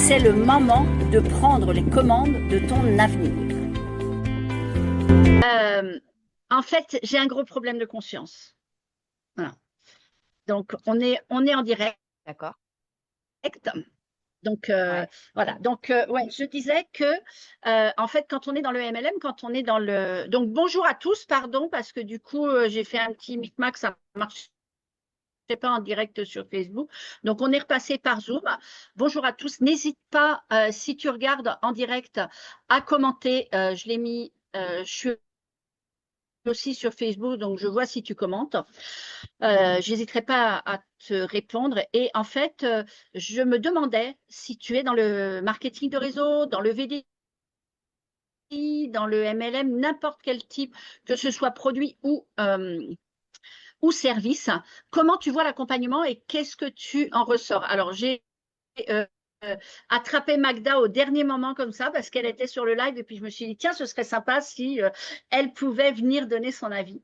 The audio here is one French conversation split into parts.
C'est le moment de prendre les commandes de ton avenir. En fait, j'ai un gros problème de conscience. Voilà. Donc, on est en direct. D'accord. Donc, Ouais. voilà. Donc, ouais, je disais que, en fait, quand on est dans le MLM, quand on est dans le… Donc, bonjour à tous, pardon, parce que du coup, j'ai fait un petit micmac, ça marche pas en direct sur Facebook. Donc, on est repassé par Zoom. Bonjour à tous. N'hésite pas, si tu regardes en direct, à commenter. Je l'ai mis, je suis aussi sur Facebook, donc je vois si tu commentes. J'hésiterai pas à te répondre. Et en fait, je me demandais si tu es dans le marketing de réseau, dans le VDI, dans le MLM, n'importe quel type, que ce soit produit ou service, comment tu vois l'accompagnement et qu'est-ce que tu en ressors? Alors, j'ai euh, attrapé Magda au dernier moment comme ça parce qu'elle était sur le live et puis je me suis dit, tiens, ce serait sympa si elle pouvait venir donner son avis.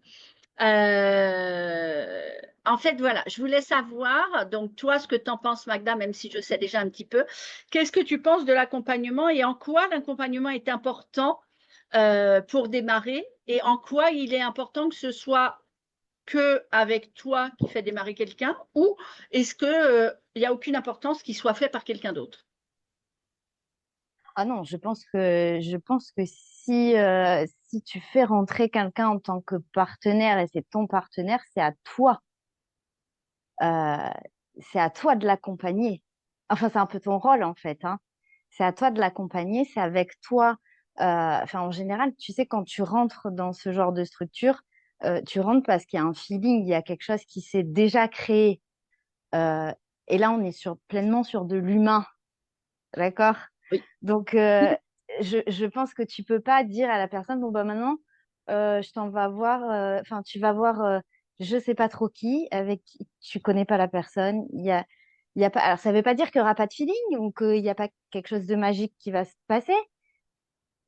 Euh, En fait, voilà, je voulais savoir, donc toi, ce que tu en penses, Magda, même si je sais déjà un petit peu, qu'est-ce que tu penses de l'accompagnement et en quoi l'accompagnement est important pour démarrer et en quoi il est important que ce soit que avec toi qui fait démarrer quelqu'un ou est-ce que il n'y a aucune importance qu'il soit fait par quelqu'un d'autre? Ah non, je pense que si tu fais rentrer quelqu'un en tant que partenaire et c'est ton partenaire, euh, c'est à toi de l'accompagner. Enfin, c'est un peu ton rôle en fait, hein. C'est à toi de l'accompagner, c'est avec toi. Enfin, en général, tu sais, quand tu rentres dans ce genre de structure, tu rentres parce qu'il y a un feeling, il y a quelque chose qui s'est déjà créé. Euh, et là, on est pleinement sur de l'humain, d'accord? Oui. Donc, je pense que tu peux pas dire à la personne, bon, bah maintenant, je t'en vas voir, enfin, tu vas voir, je sais pas trop qui, avec qui tu connais pas la personne. Il y a pas, alors, ça veut pas dire qu'il y aura pas de feeling ou qu'il y a pas quelque chose de magique qui va se passer.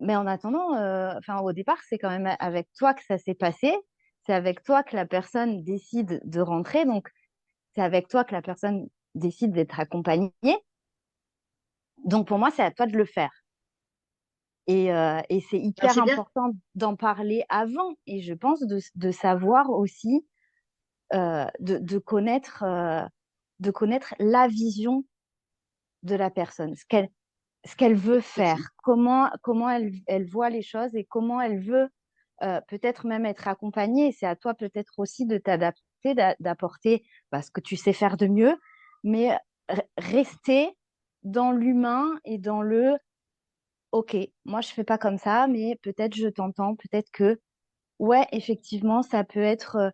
Mais en attendant, enfin, au départ, c'est quand même avec toi que ça s'est passé. C'est avec toi que la personne décide de rentrer. Donc, c'est avec toi que la personne décide d'être accompagnée. Donc, pour moi, c'est à toi de le faire. Et c'est Alors hyper c'est bien. important d'en parler avant. Et je pense de savoir aussi, de connaître la vision de la personne, ce qu'elle veut faire, comment elle voit les choses et comment elle veut peut-être même être accompagnée. Et c'est à toi peut-être aussi de t'adapter, d'apporter ce que tu sais faire de mieux, mais rester dans l'humain et dans le OK, moi je fais pas comme ça, mais peut-être je t'entends, peut-être que ouais, effectivement, ça peut être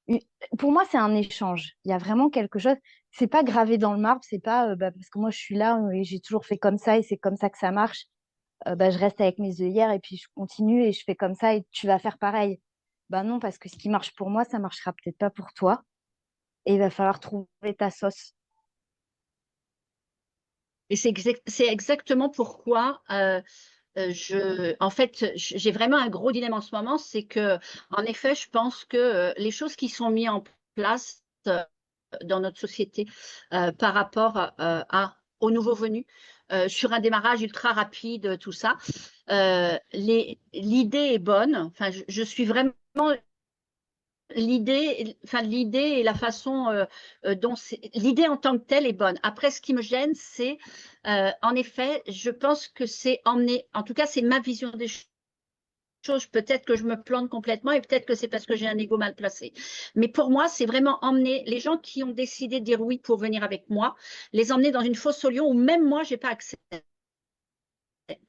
une- pour moi c'est un échange. Il y a vraiment quelque chose, c'est pas gravé dans le marbre, c'est pas parce que moi je suis là et j'ai toujours fait comme ça et c'est comme ça que ça marche. Je reste avec mes œillères et puis je continue et je fais comme ça et tu vas faire pareil. Bah non, parce que ce qui marche pour moi, ça marchera peut-être pas pour toi et il va falloir trouver ta sauce. Et c'est exactement pourquoi en fait, j'ai vraiment un gros dilemme en ce moment, c'est que, en effet, je pense que les choses qui sont mises en place dans notre société par rapport aux nouveaux venus, sur un démarrage ultra rapide, tout ça, l'idée est bonne. Enfin, je suis vraiment l'idée et la façon dont l'idée en tant que telle est bonne. Après, ce qui me gêne, c'est en effet, je pense que c'est emmener, en tout cas, c'est ma vision des choses. Peut-être que je me plante complètement et peut-être que c'est parce que j'ai un ego mal placé. Mais pour moi, c'est vraiment emmener les gens qui ont décidé de dire oui pour venir avec moi, les emmener dans une fosse au lion où même moi, j'ai pas accès.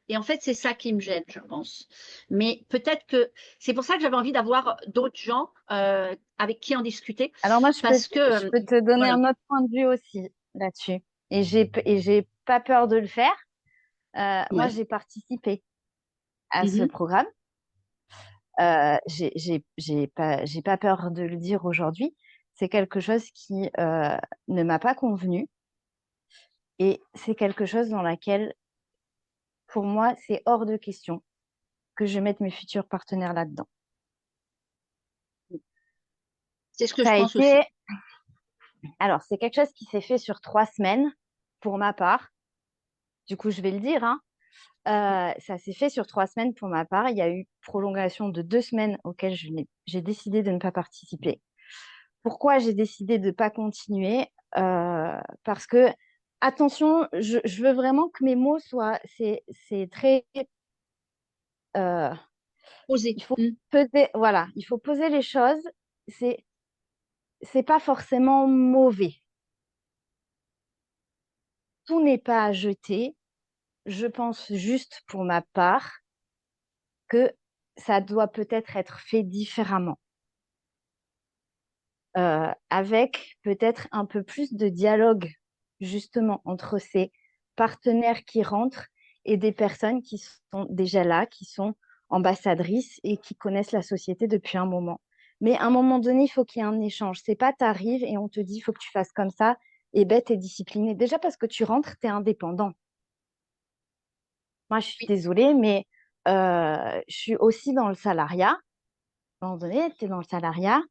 Et en fait, c'est ça qui me gêne, je pense. Mais peut-être que c'est pour ça que j'avais envie d'avoir d'autres gens avec qui en discuter, Alors moi, parce je que peux te donner voilà. un autre point de vue aussi là-dessus. Et j'ai pas peur de le faire. Moi, Ouais. j'ai participé à ce Mhm. programme. J'ai pas peur de le dire aujourd'hui. C'est quelque chose qui ne m'a pas convenu et c'est quelque chose dans laquelle, pour moi, c'est hors de question que je mette mes futurs partenaires là-dedans. C'est ce que Ça je a pense aussi. été, alors, c'est quelque chose qui s'est fait sur 3 semaines pour ma part. du coup, je vais le dire, hein. Ça s'est fait sur 3 semaines pour ma part. Il y a eu prolongation de 2 semaines auxquelles j'ai décidé de ne pas participer. Pourquoi j'ai décidé de ne pas continuer? Parce que, attention, je veux vraiment que mes mots soient, c'est très, euh, Oser. il faut peser, voilà, il faut poser les choses. C'est, c'est pas forcément mauvais. Tout n'est pas à jeter. Je pense juste pour ma part que ça doit peut-être être fait différemment, avec peut-être un peu plus de dialogue justement entre ces partenaires qui rentrent et des personnes qui sont déjà là, qui sont ambassadrices et qui connaissent la société depuis un moment. Mais à un moment donné, il faut qu'il y ait un échange. C'est pas t'arrives et on te dit il faut que tu fasses comme ça et ben t'es discipliné. Déjà parce que tu rentres, t'es indépendant. Moi, je suis Oui. désolée, mais je suis aussi dans le salariat. À un moment donné, tu es dans le salariat,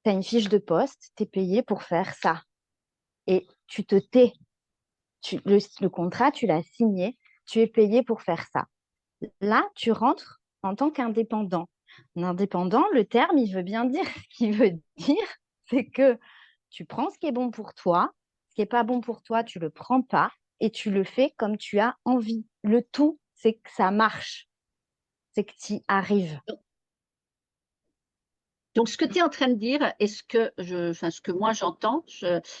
tu as une fiche de poste, tu es payé pour faire ça. Et tu te tais. Le contrat, tu l'as signé, tu es payé pour faire ça. Là, tu rentres en tant qu'indépendant. Un indépendant, le terme, il veut bien dire ce qu'il veut dire, c'est que tu prends ce qui est bon pour toi, ce qui n'est pas bon pour toi, tu le prends pas et tu le fais comme tu as envie. Le tout, c'est que ça marche, c'est que tu y arrives. Donc, ce que tu es en train de dire, et enfin, ce que moi j'entends,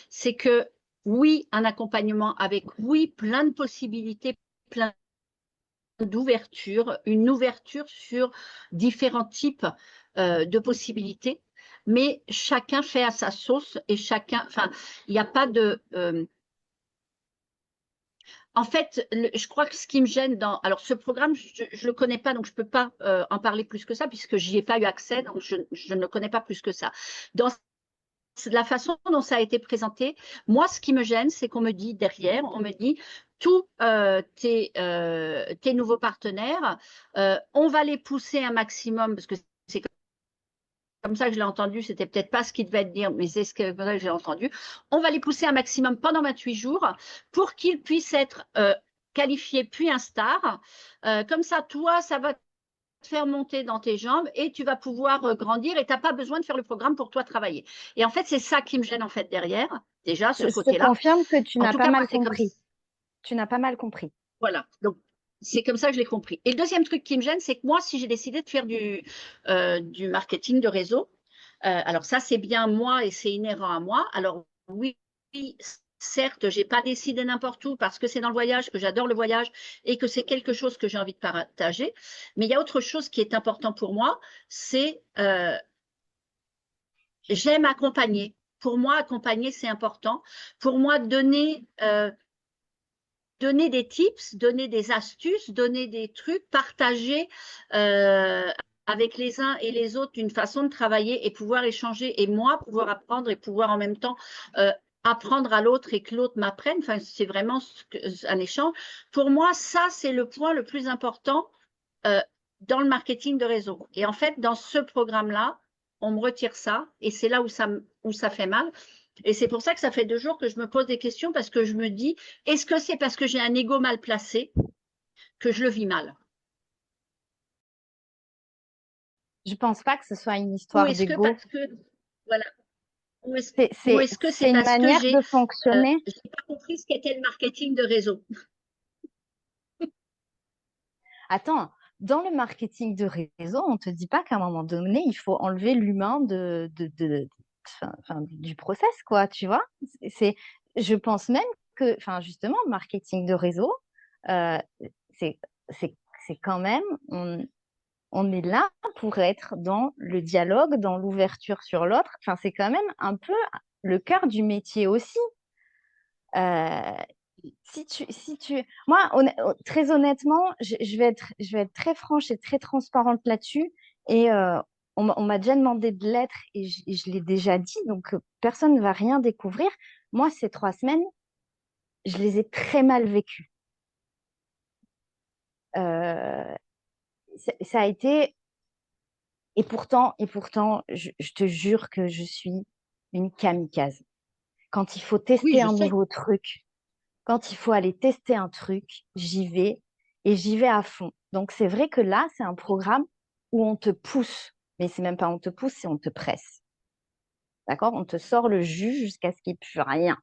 c'est que oui, un accompagnement avec oui, plein de possibilités, plein d'ouverture, une ouverture sur différents types de possibilités, mais chacun fait à sa sauce et chacun, enfin, il n'y a pas de, en fait, je crois que ce qui me gêne alors ce programme, je ne le connais pas, donc je ne peux pas en parler plus que ça, puisque j'y ai pas eu accès, donc je ne le connais pas plus que ça. Dans la façon dont ça a été présenté, moi, ce qui me gêne, c'est qu'on me dit derrière, on me dit, tous tes nouveaux partenaires, on va les pousser un maximum, parce que c'est comme ça que je l'ai entendu, c'était peut-être pas ce qu'il devait dire, mais c'est comme ça que j'ai entendu. On va les pousser un maximum pendant 28 jours pour qu'ils puissent être qualifiés puis un star. Comme ça, toi, ça va te faire monter dans tes jambes et tu vas pouvoir grandir et tu n'as pas besoin de faire le programme pour toi travailler. Et en fait, c'est ça qui me gêne en fait derrière, déjà, ce Je te côté-là. confirme que tu En n'as tout pas cas, moi, mal c'est comme ça. compris. Tu n'as pas mal compris. Voilà. Donc, c'est comme ça que je l'ai compris. Et le deuxième truc qui me gêne, c'est que moi, si j'ai décidé de faire du marketing de réseau, alors ça, c'est bien moi et c'est inhérent à moi. Alors oui, certes, j'ai pas décidé n'importe où parce que c'est dans le voyage, que j'adore le voyage et que c'est quelque chose que j'ai envie de partager. Mais il y a autre chose qui est important pour moi, c'est j'aime accompagner. Pour moi, accompagner, c'est important. Pour moi, donner des tips, donner des astuces, donner des trucs, partager avec les uns et les autres une façon de travailler et pouvoir échanger et moi pouvoir apprendre et pouvoir en même temps apprendre à l'autre et que l'autre m'apprenne. Enfin, c'est vraiment un échange. Pour moi, ça, c'est le point le plus important euh, dans le marketing de réseau. Et en fait, dans ce programme-là, on me retire ça et c'est là où ça fait mal. Et c'est pour ça que ça fait 2 jours que je me pose des questions parce que je me dis, est-ce que c'est parce que j'ai un ego mal placé que je le vis mal? Je pense pas que ce soit une Ou histoire est-ce que d'ego. parce que, voilà, C'est, ou c'est, est-ce que c'est c'est une parce que manière de fonctionner. j'ai pas compris ce qu'était le marketing de réseau? Attends, dans le marketing de réseau, on ne te dit pas qu'à un moment donné, il faut enlever l'humain du process, quoi, tu vois? C'est, je pense même que, enfin, justement, marketing de réseau, euh, c'est, c'est quand même, on est là pour être dans le dialogue, dans l'ouverture sur l'autre. Enfin, c'est quand même un peu le cœur du métier aussi. Euh, moi, très honnêtement, je vais être très franche et très transparente là-dessus. Et on m'a déjà demandé de l'être et je l'ai déjà dit, donc personne ne va rien découvrir. Moi, ces 3 semaines, je les ai très mal vécues. Euh, ça a été, et pourtant, je te jure que je suis une kamikaze. Quand il faut Oui, tester je un sais. nouveau truc, Quand il faut aller tester un truc, j'y vais et j'y vais à fond. Donc, c'est vrai que là, c'est un programme où on te pousse. Mais c'est même pas on te pousse, c'est on te presse. D'accord? On te sort le jus jusqu'à ce qu'il n'y ait plus rien.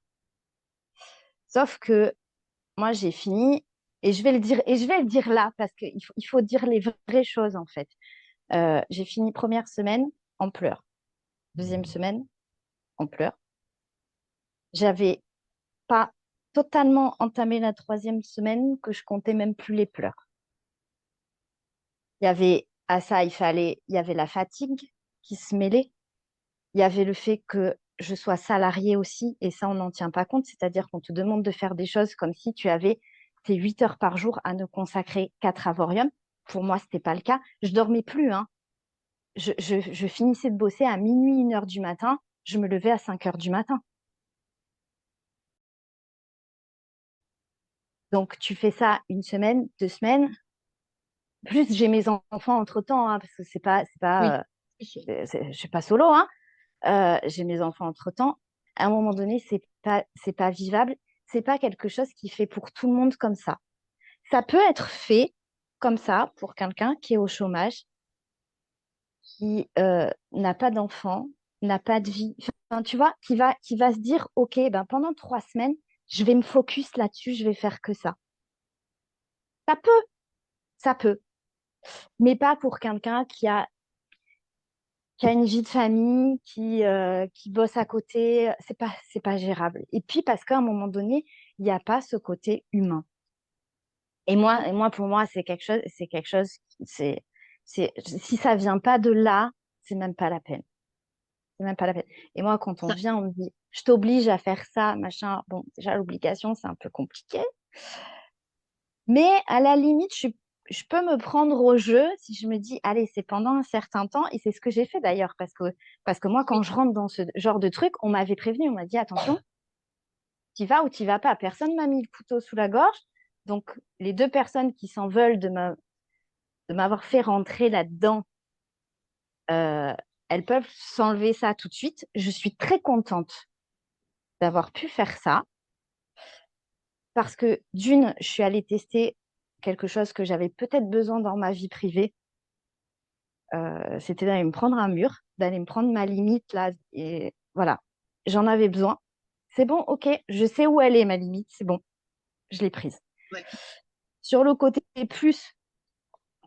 Sauf que moi, j'ai fini et je vais le dire, et je vais le dire là parce qu'il faut dire les vraies choses en fait. J'ai fini première semaine en pleurs. Deuxième semaine en pleurs. J'avais pas totalement entamé la troisième semaine que je comptais même plus les pleurs. Il y avait à ça, il y avait la fatigue qui se mêlait. Il y avait le fait que je sois salariée aussi, et ça, on n'en tient pas compte. C'est-à-dire qu'on te demande de faire des choses comme si tu avais tes 8 heures par jour à ne consacrer qu'à Travorium. Pour moi, ce n'était pas le cas. Je dormais plus, hein. Je finissais de bosser à minuit, 1 heure du matin. Je me levais à 5 heures du matin. Donc, tu fais ça 1 semaine, 2 semaines. Plus, j'ai mes enfants entre-temps, hein, parce que Oui. Oui. je suis pas solo, hein. J'ai mes enfants entre-temps. À un moment donné, c'est pas vivable. C'est pas quelque chose qui fait pour tout le monde comme ça. Ça peut être fait comme ça pour quelqu'un qui est au chômage, qui n'a pas d'enfant, n'a pas de vie. Enfin, tu vois, qui va se dire, OK, ben, pendant 3 semaines, je vais me focus là-dessus, je vais faire que ça. Ça peut, ça peut. Mais pas pour quelqu'un qui a une vie de famille, qui bosse à côté, c'est pas gérable. Et puis parce qu'à un moment donné, il n'y a pas ce côté humain. Pour moi, c'est quelque chose, si ça vient pas de là, c'est même pas la peine. C'est même pas la peine. Et moi, quand on Ça, vient, on me dit, je t'oblige à faire ça, machin. Bon, déjà, l'obligation, c'est un peu compliqué. Mais à la limite, je peux me prendre au jeu si je me dis, allez, c'est pendant un certain temps. Et c'est ce que j'ai fait d'ailleurs, parce que moi, quand oui. je rentre dans ce genre de truc, on m'avait prévenu, on m'a dit, attention, t'y vas ou t'y vas pas. Personne m'a mis le couteau sous la gorge. Donc, les deux personnes qui s'en veulent de m'avoir fait rentrer là-dedans, euh, elles peuvent s'enlever ça tout de suite. Je suis très contente d'avoir pu faire ça parce que d'une, je suis allée tester quelque chose que j'avais peut-être besoin dans ma vie privée. C'était d'aller me prendre un mur, d'aller me prendre ma limite là. Et voilà, j'en avais besoin. C'est bon, ok, je sais où elle est, ma limite, c'est bon, je l'ai prise. Ouais. Sur le côté plus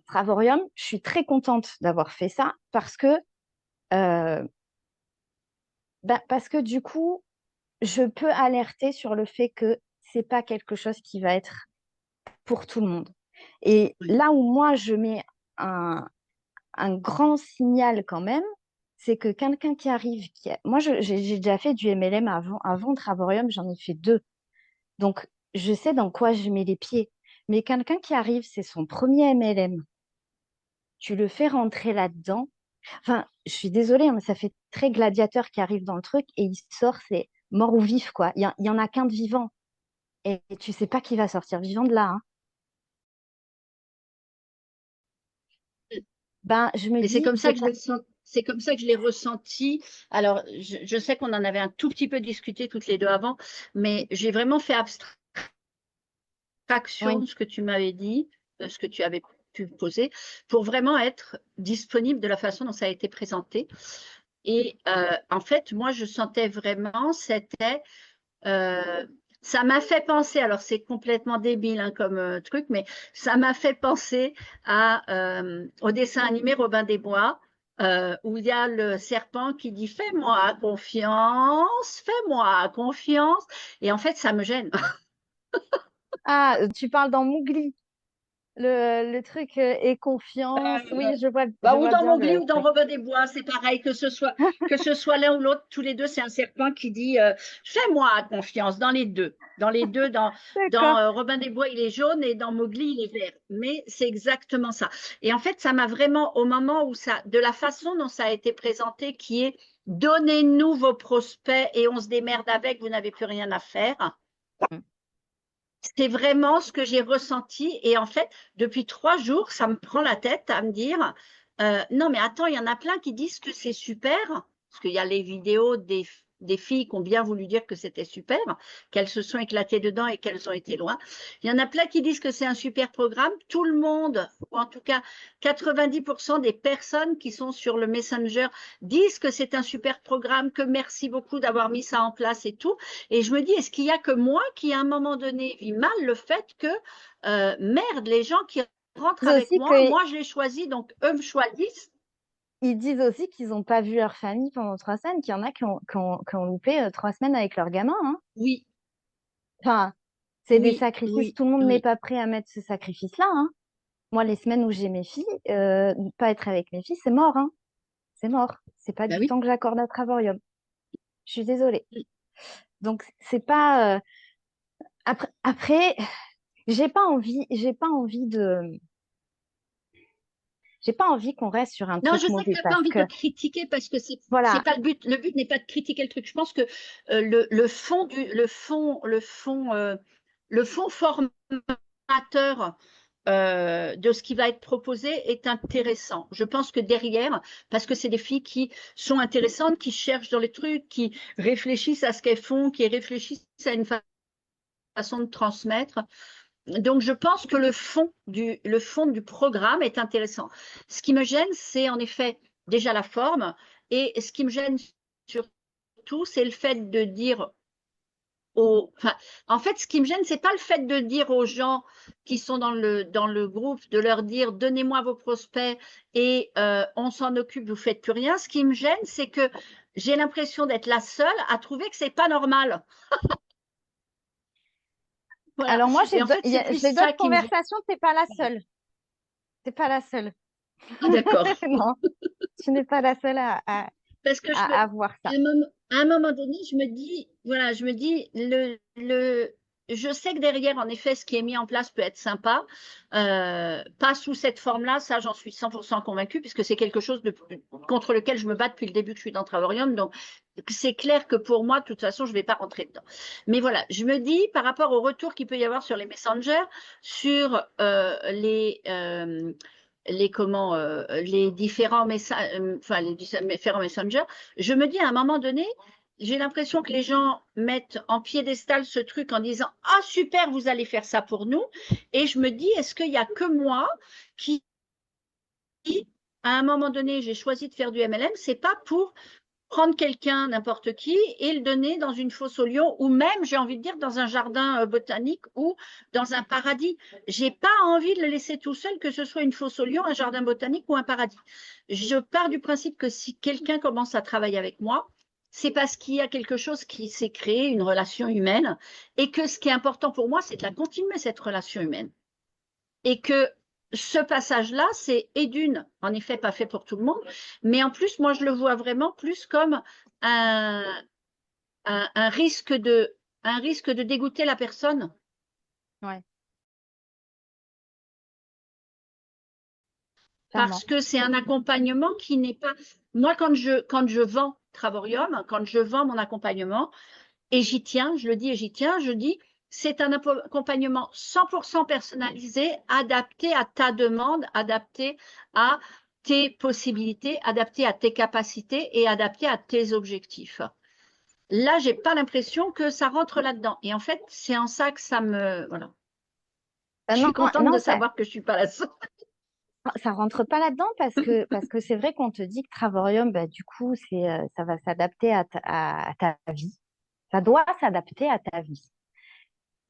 Travorium, je suis très contente d'avoir fait ça euh, parce que du coup, je peux alerter sur le fait que c'est pas quelque chose qui va être pour tout le monde. Et Oui. là où moi, je mets un, un grand signal quand même, c'est que quelqu'un qui arrive, moi j'ai déjà fait du MLM avant Travorium, j'en ai fait 2. Donc je sais dans quoi je mets les pieds. Mais quelqu'un qui arrive, c'est son premier MLM, tu le fais rentrer là-dedans. Enfin, je suis désolée, hein, mais ça fait très gladiateur qui arrive dans le truc et il sort, c'est mort ou vif, quoi. Il y en a qu'un de vivant. Et tu sais pas qui va sortir vivant de là, hein. Ben, je me Mais c'est dis, comme ça que je l'ai c'est comme ça que je l'ai ressenti. Alors, je sais qu'on en avait un tout petit peu discuté toutes les deux avant, mais j'ai vraiment fait abstraction oui, de ce que tu m'avais dit, de ce que tu avais pu poser, pour vraiment être disponible de la façon dont ça a été présenté. Et en fait, moi, je sentais vraiment, euh, ça m'a fait penser, alors c'est complètement débile hein, comme truc, mais ça m'a fait penser au dessin animé Robin des Bois, où il y a le serpent qui dit fais-moi confiance, et en fait ça me gêne. ah, tu parles dans Mowgli. Le truc et confiance. Oui, je Ou vois dans bien Mowgli le ou dans truc. Robin des Bois, c'est pareil, que ce soit l'un ou l'autre, tous les deux, c'est un serpent qui dit fais-moi confiance dans les deux. Dans les deux, dans D'accord. Robin des Bois, il est jaune et dans Mowgli, il est vert. Mais c'est exactement ça. Et en fait, ça m'a vraiment, au moment où ça, de la façon dont ça a été présenté, qui est donnez-nous vos prospects et on se démerde avec, vous n'avez plus rien à faire. Mm. C'est vraiment ce que j'ai ressenti. Et en fait, depuis 3 jours, ça me prend la tête à me dire, non, mais attends, il y en a plein qui disent que c'est super, parce qu'il y a les vidéos des filles qui ont bien voulu dire que c'était super, qu'elles se sont éclatées dedans et qu'elles ont été loin. Il y en a plein qui disent que c'est un super programme. Tout le monde, ou en tout cas 90% des personnes qui sont sur le Messenger disent que c'est un super programme, que merci beaucoup d'avoir mis ça en place et tout. Et je me dis, est-ce qu'il y a que moi qui, à un moment donné, vis mal le fait que, merde, les gens qui rentrent Ils disent avec aussi moi je les choisis, donc eux me choisissent. ils disent aussi qu'ils n'ont pas vu leur famille pendant 3 semaines, qu'il y en a qui ont loupé 3 semaines avec leur gamin, hein. Oui, Enfin, c'est des oui, sacrifices. oui, Tout le monde n'est oui. pas prêt à mettre ce sacrifice-là, hein. Moi, les semaines où j'ai mes filles, ne pas être avec mes filles, c'est mort, hein. C'est mort. C'est pas Ben du oui. temps que j'accorde à Travorium. Je suis désolée. Donc, c'est pas. Après, j'ai pas envie qu'on reste sur un Non, truc je sais que tu mauvais n'as pas parce envie que, de critiquer parce que c'est voilà, pas le but. Le but n'est pas de critiquer le truc. Je pense que le fond le fond formateur de ce qui va être proposé est intéressant. Je pense que derrière, parce que c'est des filles qui sont intéressantes, qui cherchent dans les trucs, qui réfléchissent à ce qu'elles font, qui réfléchissent à une façon de transmettre. Donc, je pense que le fond du programme est intéressant. Ce qui me gêne, c'est en effet déjà la forme. Et ce qui me gêne surtout, c'est le fait de dire enfin, en fait, ce qui me gêne, c'est pas le fait de dire aux gens qui sont dans le groupe, de leur dire donnez-moi vos prospects et on s'en occupe, vous faites plus rien. Ce qui me gêne, c'est que j'ai l'impression d'être la seule à trouver que c'est pas normal. Voilà. alors moi, Et en fait, c'est plus j'ai ça d'autres qui me gêne. conversations, t'es pas la seule. T'es pas la seule. Ah, d'accord. Non, tu n'es pas la seule Parce que à voir ça. à un moment donné, je me dis, voilà, je me dis, je sais que derrière, en effet, ce qui est mis en place peut être sympa, pas sous cette forme-là, ça, j'en suis 100% convaincue, puisque c'est quelque chose contre lequel je me bats depuis le début que je suis dans Travorium, donc c'est clair que pour moi, de toute façon, je ne vais pas rentrer dedans. Mais voilà, je me dis, par rapport au retour qu'il peut y avoir sur les messengers, sur les différents messages, enfin les différents messengers, je me dis à un moment donné, j'ai l'impression que les gens mettent en piédestal ce truc en disant ah super, vous allez faire ça pour nous, et je me dis est-ce qu'il y a que moi qui à un moment donné j'ai choisi de faire du MLM, c'est pas pour prendre quelqu'un, n'importe qui, et le donner dans une fosse aux lions, ou même, j'ai envie de dire, dans un jardin botanique ou dans un paradis. J'ai pas envie de le laisser tout seul, que ce soit une fosse aux lions, un jardin botanique ou un paradis. Je pars du principe que si quelqu'un commence à travailler avec moi, c'est parce qu'il y a quelque chose qui s'est créé, une relation humaine, et que ce qui est important pour moi, c'est de la continuer, cette relation humaine. Et que ce passage-là, c'est et d'une, en effet, pas fait pour tout le monde, mais en plus, moi, je le vois vraiment plus comme un, un risque un risque de dégoûter la personne. Ouais, clairement. Parce que c'est un accompagnement qui n'est pas. Moi, quand je vends Travorium, quand je vends mon accompagnement, et j'y tiens, je le dis et j'y tiens, je dis, c'est un accompagnement 100% personnalisé, adapté à ta demande, adapté à tes possibilités, adapté à tes capacités et adapté à tes objectifs. Là, j'ai pas l'impression que ça rentre là-dedans. Et en fait, c'est en ça que ça me. Voilà. Je Non, suis contente non, de savoir que je suis pas la seule. ça rentre pas là-dedans parce que c'est vrai qu'on te dit que Travorium, bah, du coup, ça va s'adapter à ta vie. Ça doit s'adapter à ta vie.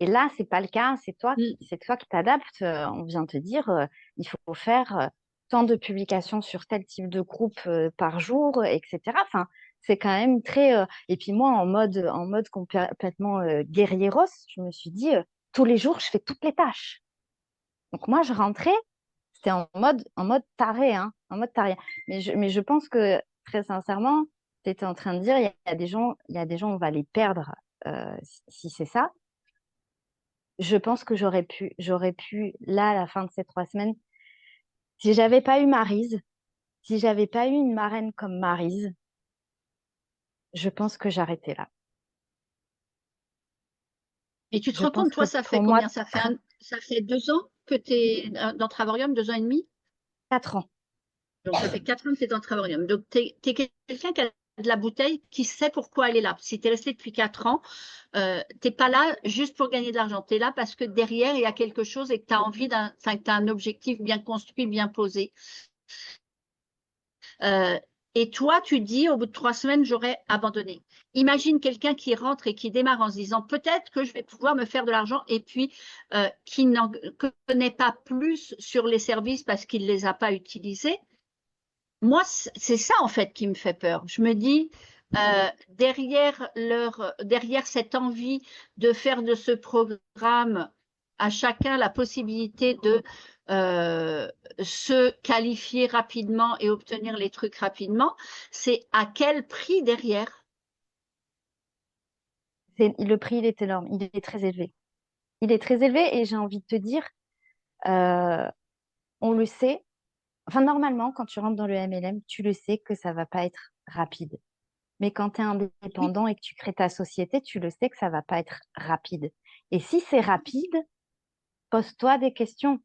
Et là, c'est pas le cas. C'est toi qui t'adaptes. On vient te dire, il faut faire tant de publications sur tel type de groupe par jour, etc. Enfin, c'est quand même très. Et puis moi, en mode complètement guerrieros, je me suis dit, tous les jours, je fais toutes les tâches. Donc moi, je rentrais, c'était en mode taré, hein, en mode taré. Mais je pense que très sincèrement, tu étais en train de dire, il y a des gens, on va les perdre si c'est ça. Je pense que j'aurais pu, là, à la fin de ces 3 semaines, si j'avais pas eu Maryse, si j'avais pas eu une marraine comme Maryse, je pense que j'arrêtais là. Et tu te Je rends compte, pense que toi, ça fait pour moi, combien? Ça fait 2 ans que tu es dans Travorium, 2 ans et demi? 4 ans. Donc, ça fait 4 ans que tu es dans Travorium. Donc, tu es quelqu'un qui a de la bouteille qui sait pourquoi elle est là. Si tu es resté depuis 4 ans, tu n'es pas là juste pour gagner de l'argent. Tu es là parce que derrière, il y a quelque chose et que tu as envie que tu as un objectif bien construit, bien posé. Et toi, tu dis, au bout de 3 semaines, j'aurais abandonné. Imagine quelqu'un qui rentre et qui démarre en se disant, peut-être que je vais pouvoir me faire de l'argent, et puis qui n'en connaît pas plus sur les services parce qu'il ne les a pas utilisés. Moi, c'est ça en fait qui me fait peur. Je me dis, derrière cette envie de faire de ce programme à chacun la possibilité de se qualifier rapidement et obtenir les trucs rapidement, c'est à quel prix derrière? Le prix, il est énorme, il est très élevé. Il est très élevé et j'ai envie de te dire, euh, on le sait, enfin normalement, quand tu rentres dans le MLM, tu le sais que ça va pas être rapide. Mais quand tu es Oui, indépendant et que tu crées ta société, tu le sais que ça va pas être rapide. Et si c'est rapide, pose-toi des questions.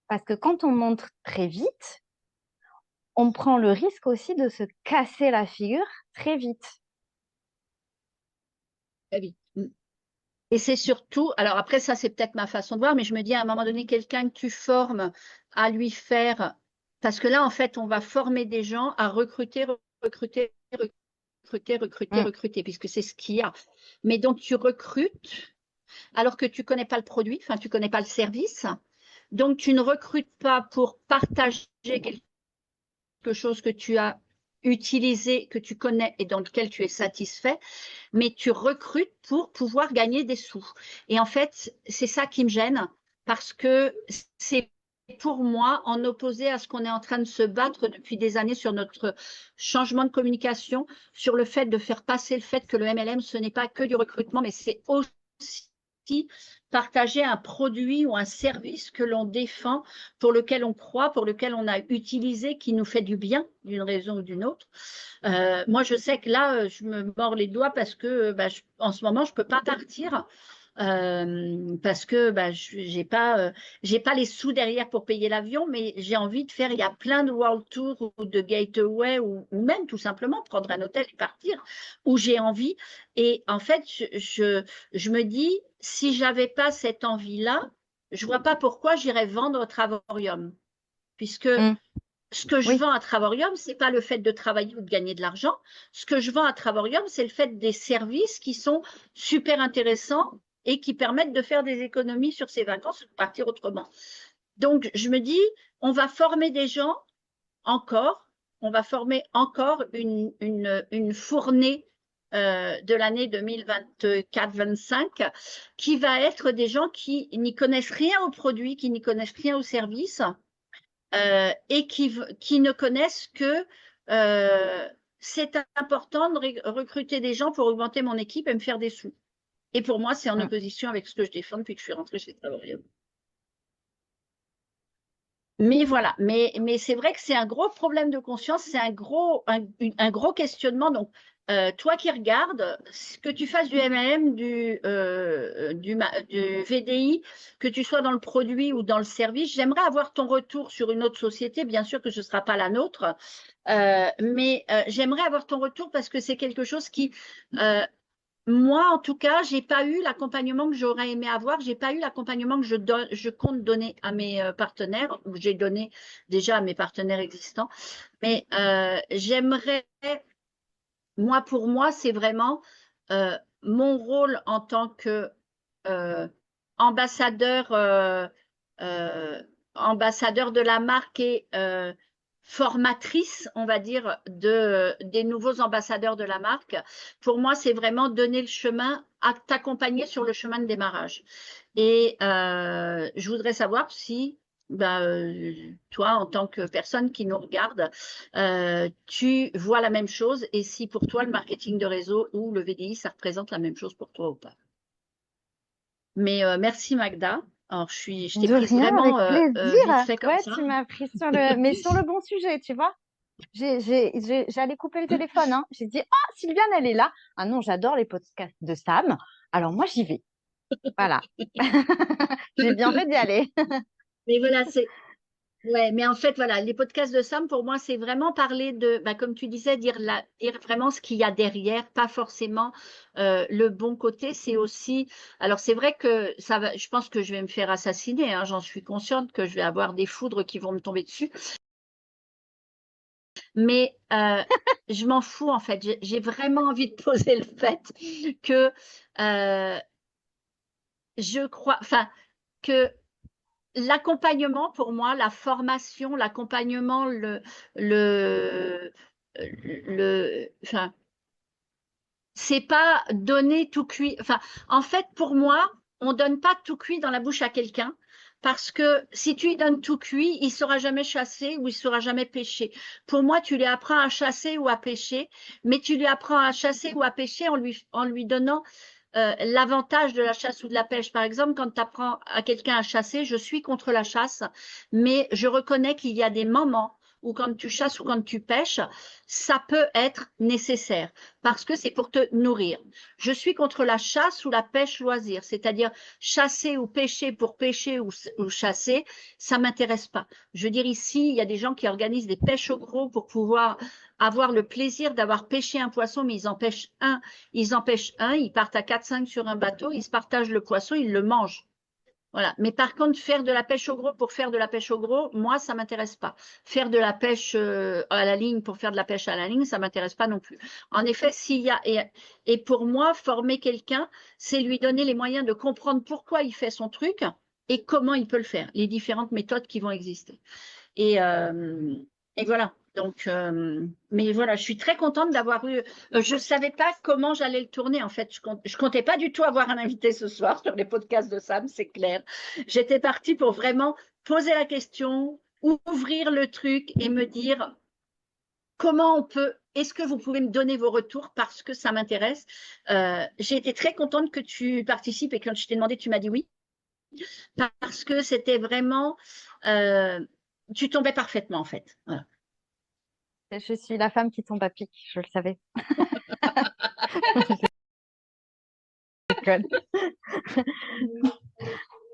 Parce que quand on monte très vite, on prend le risque aussi de se casser la figure très vite. très vite. Et c'est surtout, alors après ça c'est peut-être ma façon de voir, mais je me dis à un moment donné, quelqu'un que tu formes à lui faire, parce que là en fait on va former des gens à recruter, recruter, recruter, recruter, Mm. recruter, puisque c'est ce qu'il y a. Mais donc tu recrutes alors que tu connais pas le produit, enfin tu connais pas le service. Donc tu ne recrutes pas pour partager quelque chose que tu as utilisé, que tu connais et dans lequel tu es satisfait, mais tu recrutes pour pouvoir gagner des sous. Et en fait, c'est ça qui me gêne parce que c'est pour moi en opposé à ce qu'on est en train de se battre depuis des années sur notre changement de communication, sur le fait de faire passer le fait que le MLM, ce n'est pas que du recrutement, mais c'est aussi partager un produit ou un service que l'on défend, pour lequel on croit, pour lequel on a utilisé, qui nous fait du bien d'une raison ou d'une autre. Moi, je sais que là, je me mords les doigts parce que en ce moment, je ne peux pas partir parce que j'ai pas les sous derrière pour payer l'avion, mais j'ai envie de faire. Il y a plein de World Tour ou de Gateway ou même tout simplement prendre un hôtel et partir où j'ai envie. Et en fait, je me dis, si j'avais pas cette envie-là, je vois pas pourquoi j'irais vendre au Travorium, puisque Mm. ce que je Oui. vends à Travorium, c'est pas le fait de travailler ou de gagner de l'argent. Ce que je vends à Travorium, c'est le fait des services qui sont super intéressants et qui permettent de faire des économies sur ses vacances ou de partir autrement. Donc, je me dis, on va former des gens encore, on va former encore une fournée de l'année 2024-25 qui va être des gens qui n'y connaissent rien aux produits, qui n'y connaissent rien aux services et qui ne connaissent que c'est important de recruter des gens pour augmenter mon équipe et me faire des sous. Et pour moi, c'est en Mm. opposition avec ce que je défends depuis que je suis rentrée chez Travorium. Mais voilà, mais c'est vrai que c'est un gros problème de conscience, c'est un gros questionnement. Donc, toi qui regardes, que tu fasses du MLM, du VDI, que tu sois dans le produit ou dans le service, j'aimerais avoir ton retour sur une autre société. Bien sûr que ce ne sera pas la nôtre, mais j'aimerais avoir ton retour parce que c'est quelque chose qui, moi, en tout cas, j'ai pas eu l'accompagnement que j'aurais aimé avoir. J'ai pas eu l'accompagnement que je compte donner à mes partenaires, ou j'ai donné déjà à mes partenaires existants. Mais j'aimerais, moi, pour moi, c'est vraiment mon rôle en tant que euh, ambassadeur, euh, ambassadeur de la marque et formatrice, on va dire, des nouveaux ambassadeurs de la marque. Pour moi, c'est vraiment donner le chemin, à t'accompagner sur le chemin de démarrage. Et je voudrais savoir si, toi, en tant que personne qui nous regarde, tu vois la même chose et si pour toi, le marketing de réseau ou le VDI, ça représente la même chose pour toi ou pas. Mais merci Magda. Alors, je t'ai De prise rien, vraiment avec plaisir. vite fait comme Ouais, ça. tu m'as pris sur le, mais sur le bon sujet, tu vois. J'allais couper le téléphone, hein. J'ai dit, ah, Sylviane, elle est là. Ah non, j'adore les podcasts de Sam. Alors moi, j'y vais. Voilà. J'ai bien fait d'y aller. Mais voilà, Ouais, mais en fait, voilà, les podcasts de Sam, pour moi, c'est vraiment parler de, bah, comme tu disais, dire vraiment ce qu'il y a derrière, pas forcément le bon côté. C'est aussi, alors c'est vrai que ça va, je pense que je vais me faire assassiner, hein, j'en suis consciente que je vais avoir des foudres qui vont me tomber dessus, mais je m'en fous en fait. J'ai vraiment envie de poser le fait que euh, je crois, enfin, que l'accompagnement, pour moi, la formation, l'accompagnement, enfin, c'est pas donner tout cuit. Enfin, en fait, pour moi, on donne pas tout cuit dans la bouche à quelqu'un. Parce que si tu lui donnes tout cuit, il ne saura jamais chasser ou il ne saura jamais pêcher. Pour moi, tu lui apprends à chasser ou à pêcher, mais tu lui apprends à chasser ou à pêcher en lui donnant l'avantage de la chasse ou de la pêche. Par exemple, quand tu apprends à quelqu'un à chasser, je suis contre la chasse, mais je reconnais qu'il y a des moments où quand tu chasses ou quand tu pêches, ça peut être nécessaire parce que c'est pour te nourrir. Je suis contre la chasse ou la pêche loisir, c'est-à-dire chasser ou pêcher ou chasser, ça m'intéresse pas. Je veux dire, ici, il y a des gens qui organisent des pêches au gros pour pouvoir avoir le plaisir d'avoir pêché un poisson, mais ils empêchent un, ils partent à 4-5 sur un bateau, ils se partagent le poisson, ils le mangent. Voilà. Mais par contre, faire de la pêche au gros pour faire de la pêche au gros, moi, ça m'intéresse pas. Faire de la pêche à la ligne pour faire de la pêche à la ligne, ça m'intéresse pas non plus. En effet, et pour moi, former quelqu'un, c'est lui donner les moyens de comprendre pourquoi il fait son truc et comment il peut le faire, les différentes méthodes qui vont exister. Et, euh, et voilà. Donc, mais voilà, je suis très contente d'avoir eu. Je ne savais pas comment j'allais le tourner en fait. Je comptais pas du tout avoir un invité ce soir sur les podcasts de Sam, c'est clair. J'étais partie pour vraiment poser la question, ouvrir le truc et me dire comment on peut. Est-ce que vous pouvez me donner vos retours parce que ça m'intéresse. J'ai été très contente que tu participes et quand je t'ai demandé, tu m'as dit oui parce que c'était vraiment. euh, Tu tombais parfaitement en fait. Voilà. Je suis la femme qui tombe à pic, je le savais. Je déconne.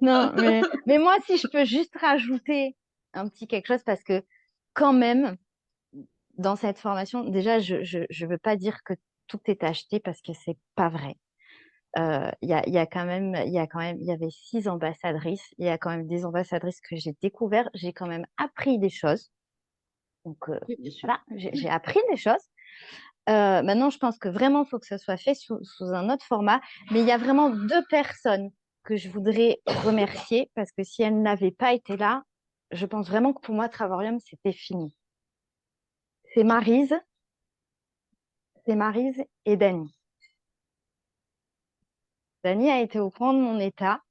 Non, mais moi, si je peux juste rajouter un petit quelque chose, parce que quand même, dans cette formation, déjà, je veux pas dire que tout est acheté parce que c'est pas vrai. Il y a quand même, il y avait 6 ambassadrices. Il y a quand même des ambassadrices que j'ai découvert. J'ai quand même appris des choses. Donc Oui, bien sûr. voilà, j'ai appris des choses. Maintenant, je pense que vraiment, il faut que ça soit fait sous un autre format. Mais il y a vraiment 2 personnes que je voudrais remercier parce que si elles n'avaient pas été là, je pense vraiment que pour moi, Travorium, c'était fini. C'est Maryse, c'est Maryse et Dani. Dani a été au courant de mon état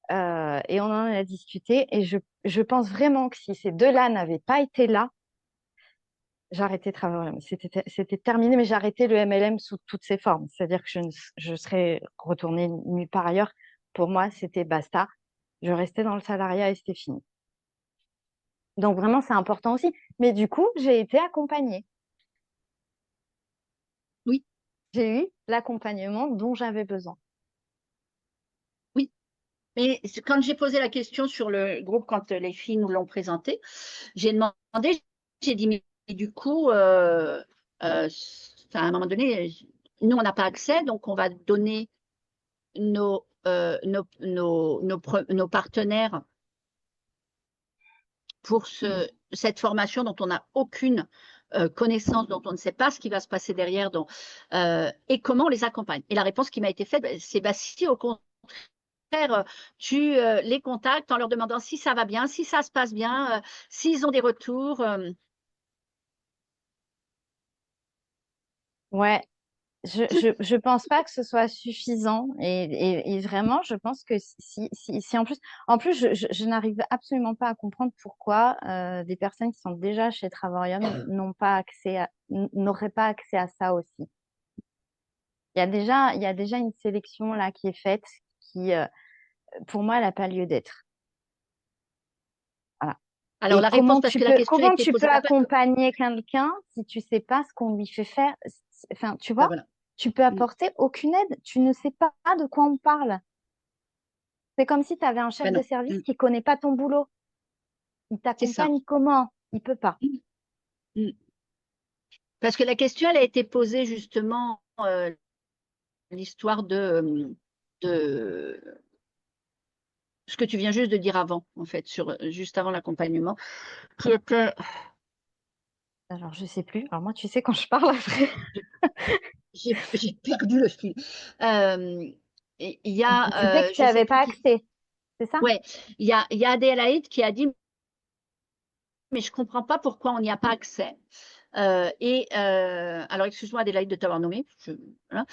et on en a discuté. Et je pense vraiment que si ces 2-là n'avaient pas été là, j'arrêtais Travorium. C'était terminé, mais j'arrêtais le MLM sous toutes ses formes. C'est-à-dire que je serais retournée nulle part ailleurs. Pour moi, c'était basta. Je restais dans le salariat et c'était fini. Donc vraiment, c'est important aussi. Mais du coup, j'ai été accompagnée. Oui, J'ai eu l'accompagnement dont j'avais besoin. oui. Mais quand j'ai posé la question sur le groupe, quand les filles nous l'ont présenté, j'ai demandé, j'ai dit, mais du coup, à un moment donné, nous, on n'a pas accès, donc on va donner nos partenaires pour cette formation dont on n'a aucune connaissance, dont on ne sait pas ce qui va se passer derrière, et comment on les accompagne. Et la réponse qui m'a été faite, c'est bah, si au contraire, tu les contactes en leur demandant si ça va bien, si ça se passe bien, s'ils ont des retours. Ouais, je pense pas que ce soit suffisant et vraiment, je pense que si en plus, je n'arrive absolument pas à comprendre pourquoi des personnes qui sont déjà chez Travorium n'auraient pas accès à ça aussi. Il y a déjà une sélection là qui est faite qui, pour moi, elle n'a pas lieu d'être. Voilà. Alors Et la réponse, parce que la question a comment été tu peux posée, accompagner quelqu'un si tu sais pas ce qu'on lui fait faire? Enfin, tu ben vois, voilà. tu peux apporter aucune aide. Tu ne sais pas de quoi on parle. C'est comme si tu avais un chef Ben de non. service qui connaît pas ton boulot. Il c'est ça. t'accompagne comment? Il peut pas. Mm. Parce que la question, elle a été posée justement, l'histoire de ce que tu viens juste de dire avant, en fait, juste avant l'accompagnement, qui était, Alors, je sais plus. Alors, moi, tu sais, quand je parle après, j'ai perdu le fil. Il y tu sais a, que tu je sais n'avais plus pas qui, accès, c'est ça? ouais, il y a Adélaïde qui a dit, mais je comprends pas pourquoi on n'y a pas accès. Alors, excuse-moi Adélaïde de t'avoir nommé, voilà.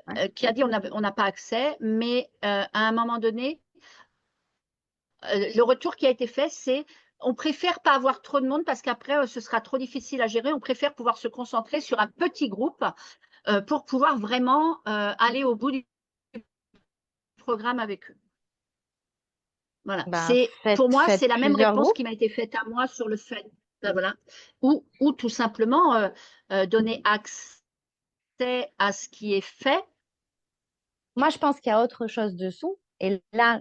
Ouais. Qui a dit on n'a pas accès, mais à un moment donné, le retour qui a été fait, c'est on préfère pas avoir trop de monde parce qu'après, ce sera trop difficile à gérer. On préfère pouvoir se concentrer sur un petit groupe pour pouvoir vraiment aller au bout du programme avec eux. Voilà. Ben, Pour moi, faites c'est la même plusieurs réponse groupes. qui m'a été faite à moi sur le fait. Voilà. Ou tout simplement donner accès à ce qui est fait. Moi, je pense qu'il y a autre chose dessous. Et là,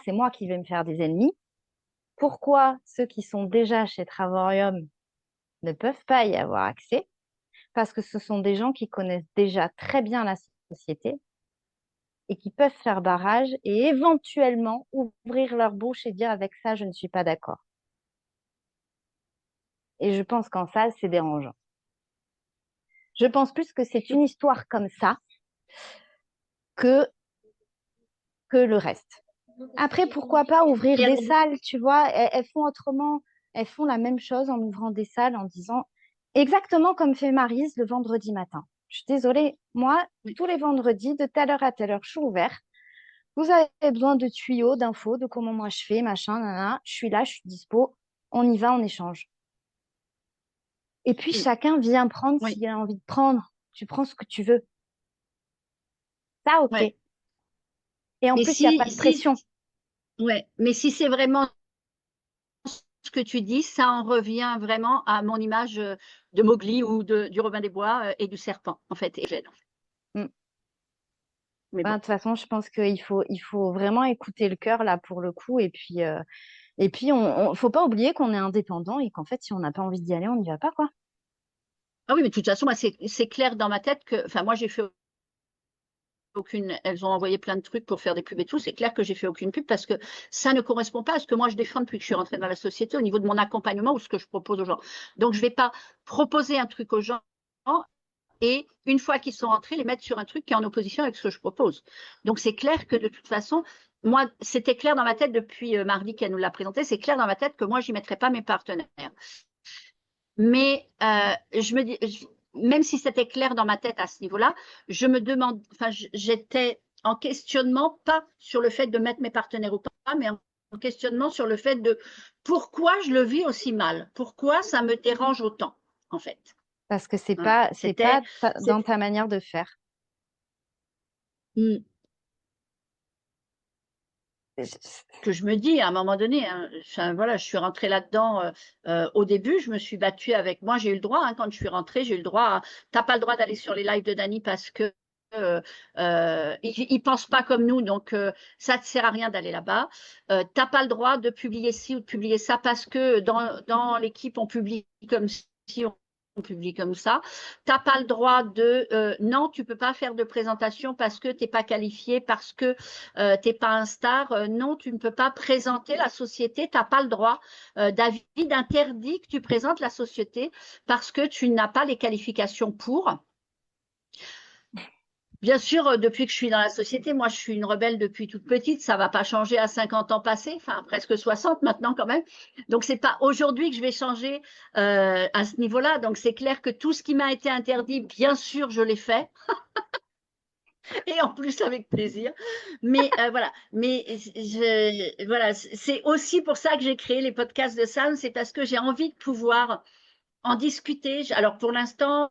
c'est moi qui vais me faire des ennemis. Pourquoi ceux qui sont déjà chez Travorium ne peuvent pas y avoir accès? Parce que ce sont des gens qui connaissent déjà très bien la société et qui peuvent faire barrage et éventuellement ouvrir leur bouche et dire avec ça, je ne suis pas d'accord. Et je pense qu'en ça, c'est dérangeant. Je pense plus que c'est une histoire comme ça que, que le reste. Après, pourquoi pas ouvrir des salles, tu vois, elles font autrement, elles font la même chose en ouvrant des salles en disant exactement comme fait Maryse le vendredi matin. Je suis désolée, moi, tous les vendredis, de telle heure à telle heure, je suis ouverte. Vous avez besoin de tuyaux, d'infos, de comment moi je fais, machin, nanana. Je suis là, je suis dispo. On y va, on échange. Et puis Oui, chacun vient prendre oui, s'il a envie de prendre. Tu prends ce que tu veux. Ça, ok. oui. Et en Mais plus, il n'y a pas de pression. ouais, mais si c'est vraiment ce que tu dis, ça en revient vraiment à mon image de Mowgli ou du Robin des Bois et du serpent, en fait. Mm. Mais Ben, bon. de toute façon, je pense il faut vraiment écouter le cœur là pour le coup. Et puis faut pas oublier qu'on est indépendant et qu'en fait, si on n'a pas envie d'y aller, on n'y va pas, quoi. Ah oui, mais de toute façon, moi, c'est clair dans ma tête que, enfin, moi, j'ai fait aucune, elles ont envoyé plein de trucs pour faire des pubs et tout. C'est clair que j'ai fait aucune pub parce que ça ne correspond pas à ce que moi je défends depuis que je suis rentrée dans la société au niveau de mon accompagnement ou ce que je propose aux gens. Donc, je ne vais pas proposer un truc aux gens et une fois qu'ils sont rentrés, les mettre sur un truc qui est en opposition avec ce que je propose. Donc, c'est clair que de toute façon, moi, c'était clair dans ma tête depuis mardi qu'elle nous l'a présenté, c'est clair dans ma tête que moi, j'y mettrais pas mes partenaires. Mais je me dis, même si c'était clair dans ma tête à ce niveau-là, je me demande, enfin, j'étais en questionnement, pas sur le fait de mettre mes partenaires ou pas, mais en questionnement sur le fait de pourquoi je le vis aussi mal, pourquoi ça me dérange autant, en fait. Parce que Voilà. c'est pas dans ta manière de faire. Hmm, que je me dis à un moment donné, hein, enfin, voilà, je suis rentrée là-dedans au début, je me suis battue avec moi, j'ai eu le droit, hein, quand je suis rentrée, j'ai eu le droit, t'as pas le droit d'aller sur les lives de Dany parce que ils pensent pas comme nous, donc ça ne sert à rien d'aller là-bas. T'as pas le droit de publier ci ou de publier ça parce que dans l'équipe on publie comme si on publie comme ça. T'as pas le droit de non, tu peux pas faire de présentation parce que t'es pas qualifié, parce que t'es pas un star. Non, tu ne peux pas présenter la société. T'as pas le droit. David interdit que tu présentes la société parce que tu n'as pas les qualifications pour. Bien sûr, depuis que je suis dans la société, moi je suis une rebelle depuis toute petite, ça va pas changer à 50 ans passés, enfin presque 60 maintenant quand même. Donc c'est pas aujourd'hui que je vais changer à ce niveau-là. Donc c'est clair que tout ce qui m'a été interdit, bien sûr, je l'ai fait et en plus avec plaisir. Mais voilà, voilà, c'est aussi pour ça que j'ai créé les podcasts de Sam, c'est parce que j'ai envie de pouvoir en discuter. Alors pour l'instant,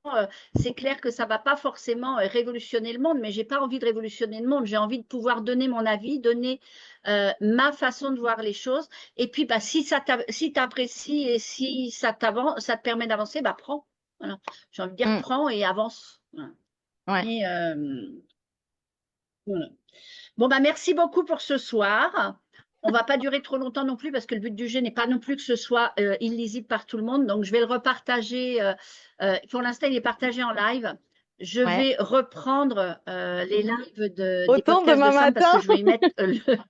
c'est clair que ça ne va pas forcément révolutionner le monde, mais j'ai pas envie de révolutionner le monde. J'ai envie de pouvoir donner mon avis, donner ma façon de voir les choses. Et puis, bah, si t'apprécies et si ça ça te permet d'avancer, bah prends. Voilà. J'ai envie de dire Mm. prends et avance. Voilà. Ouais. Et voilà. Bon, bah merci beaucoup pour ce soir. on ne va pas durer trop longtemps non plus parce que le but du jeu n'est pas non plus que ce soit illisible par tout le monde. Donc, je vais le repartager. Pour l'instant, il est partagé en live. Je Ouais. vais reprendre les lives des Autant podcasts demain de Sam parce matin. que je vais y mettre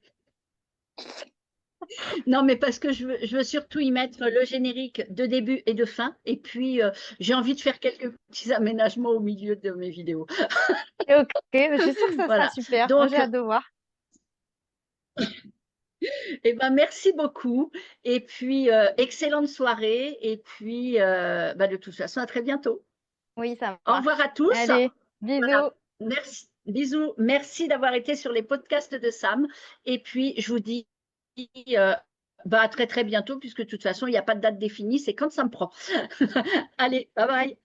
Non, mais parce que je veux surtout y mettre le générique de début et de fin. Et puis, j'ai envie de faire quelques petits aménagements au milieu de mes vidéos. Ok, je suis sûre que ça sera Voilà. super. Moi, j'ai Donc, hâte de voir. eh ben, merci beaucoup. Et puis, excellente soirée. Et puis, de toute façon, à très bientôt. Oui, ça Au marche. revoir à tous. Allez, Voilà. bisous. Merci. Bisous. Merci d'avoir été sur les podcasts de Sam. Et puis, je vous dis à très, très bientôt, puisque de toute façon, il n'y a pas de date définie. C'est quand ça me prend. Allez, bye bye.